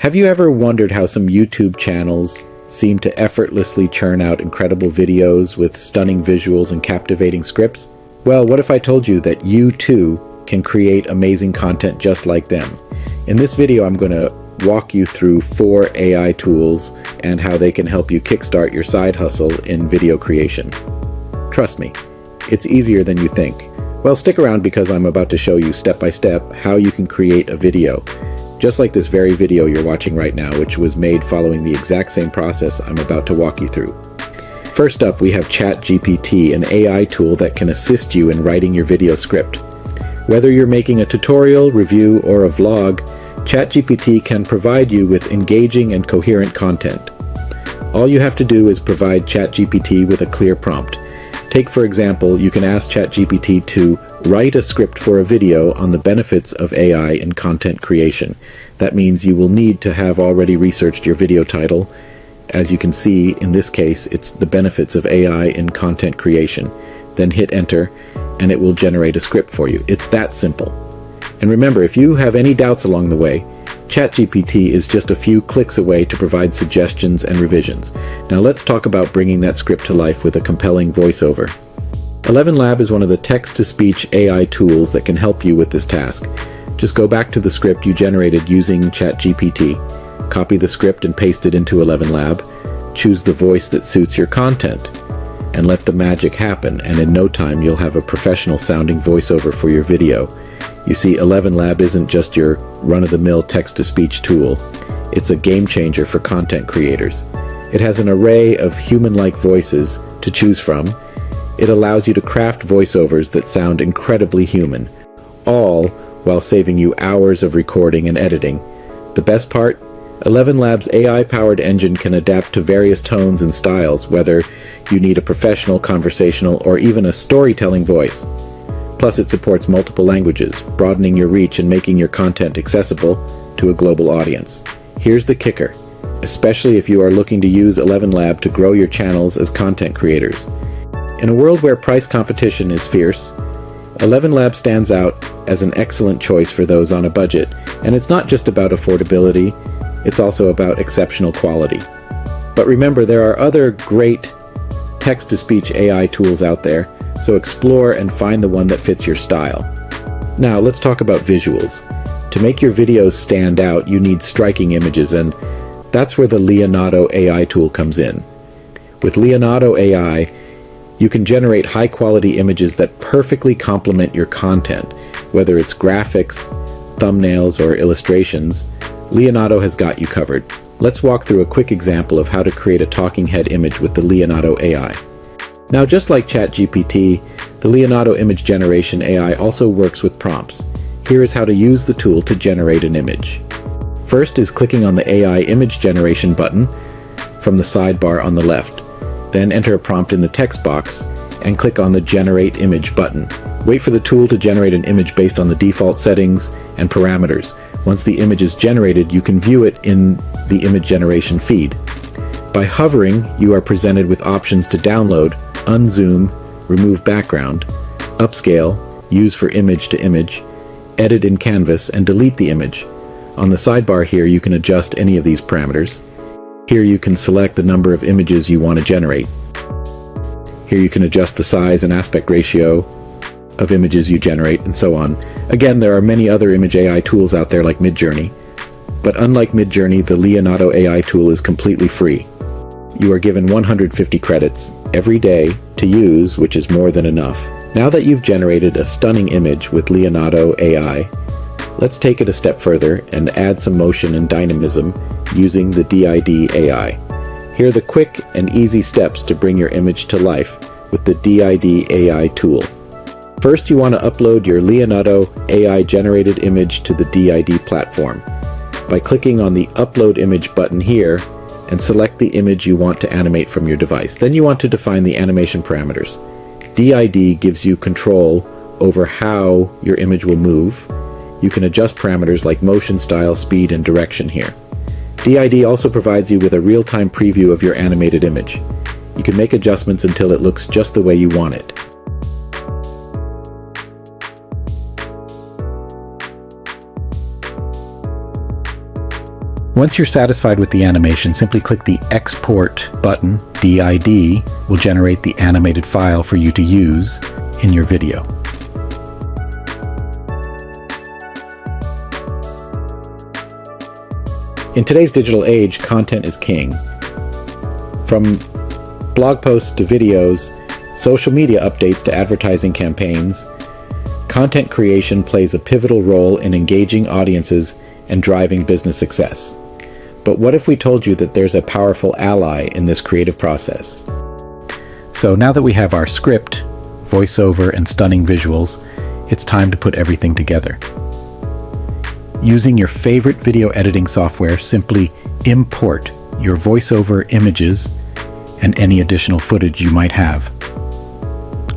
Have you ever wondered how some YouTube channels seem to effortlessly churn out incredible videos with stunning visuals and captivating scripts? Well, what if I told you that you too can create amazing content just like them? In this video, I'm going to walk you through 4 AI tools and how they can help you kickstart your side hustle in video creation. Trust me, it's easier than you think. Well, stick around because I'm about to show you step by step how you can create a video, just like this very video you're watching right now, which was made following the exact same process I'm about to walk you through. First up, we have ChatGPT, an AI tool that can assist you in writing your video script. Whether you're making a tutorial, review, or a vlog, ChatGPT can provide you with engaging and coherent content. All you have to do is provide ChatGPT with a clear prompt. Take, for example, you can ask ChatGPT to write a script for a video on the benefits of AI in content creation. That means you will need to have already researched your video title. As you can see, in this case, it's the benefits of AI in content creation. Then hit enter, and it will generate a script for you. It's that simple. And remember, if you have any doubts along the way, ChatGPT is just a few clicks away to provide suggestions and revisions. Now let's talk about bringing that script to life with a compelling voiceover. ElevenLab is one of the text-to-speech AI tools that can help you with this task. Just go back to the script you generated using ChatGPT, copy the script and paste it into ElevenLab, choose the voice that suits your content, and let the magic happen, and in no time you'll have a professional-sounding voiceover for your video. You see, ElevenLab isn't just your run-of-the-mill text-to-speech tool. It's a game-changer for content creators. It has an array of human-like voices to choose from. It allows you to craft voiceovers that sound incredibly human, all while saving you hours of recording and editing. The best part? ElevenLab's AI-powered engine can adapt to various tones and styles, whether you need a professional, conversational, or even a storytelling voice. Plus, it supports multiple languages, broadening your reach and making your content accessible to a global audience. Here's the kicker, especially if you are looking to use ElevenLab to grow your channels as content creators. In a world where price competition is fierce, ElevenLab stands out as an excellent choice for those on a budget. And it's not just about affordability, it's also about exceptional quality. But remember, there are other great text-to-speech AI tools out there, so explore and find the one that fits your style. Now let's talk about visuals. To make your videos stand out, you need striking images, and that's where the Leonardo AI tool comes in. With Leonardo AI, you can generate high-quality images that perfectly complement your content. Whether it's graphics, thumbnails, or illustrations, Leonardo has got you covered. Let's walk through a quick example of how to create a talking head image with the Leonardo AI. Now, just like ChatGPT, the Leonardo image generation AI also works with prompts. Here is how to use the tool to generate an image. First is clicking on the AI image generation button from the sidebar on the left. Then enter a prompt in the text box and click on the Generate Image button. Wait for the tool to generate an image based on the default settings and parameters. Once the image is generated, you can view it in the image generation feed. By hovering, you are presented with options to download, unzoom, remove background, upscale, use for image to image, edit in Canvas, and delete the image. On the sidebar here, you can adjust any of these parameters. Here you can select the number of images you want to generate. Here you can adjust the size and aspect ratio of images you generate, and so on. Again, there are many other image AI tools out there like Midjourney, but unlike Midjourney, the Leonardo AI tool is completely free. You are given 150 credits every day to use, which is more than enough. Now that you've generated a stunning image with Leonardo AI, let's take it a step further and add some motion and dynamism using the DID AI. Here are the quick and easy steps to bring your image to life with the DID AI tool. First, you want to upload your Leonardo AI generated image to the DID platform by clicking on the Upload Image button here and select the image you want to animate from your device. Then you want to define the animation parameters. DID gives you control over how your image will move. You can adjust parameters like motion, style, speed, and direction here. DID also provides you with a real-time preview of your animated image. You can make adjustments until it looks just the way you want it. Once you're satisfied with the animation, simply click the Export button. DID will generate the animated file for you to use in your video. In today's digital age, content is king. From blog posts to videos, social media updates to advertising campaigns, content creation plays a pivotal role in engaging audiences and driving business success. But what if we told you that there's a powerful ally in this creative process? So now that we have our script, voiceover, and stunning visuals, it's time to put everything together. Using your favorite video editing software, simply import your voiceover images and any additional footage you might have.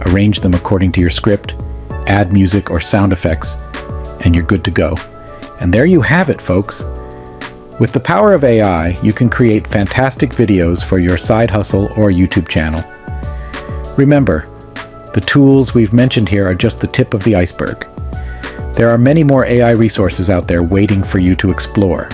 Arrange them according to your script, add music or sound effects, and you're good to go. And there you have it, folks. With the power of AI, you can create fantastic videos for your side hustle or YouTube channel. Remember, the tools we've mentioned here are just the tip of the iceberg. There are many more AI resources out there waiting for you to explore.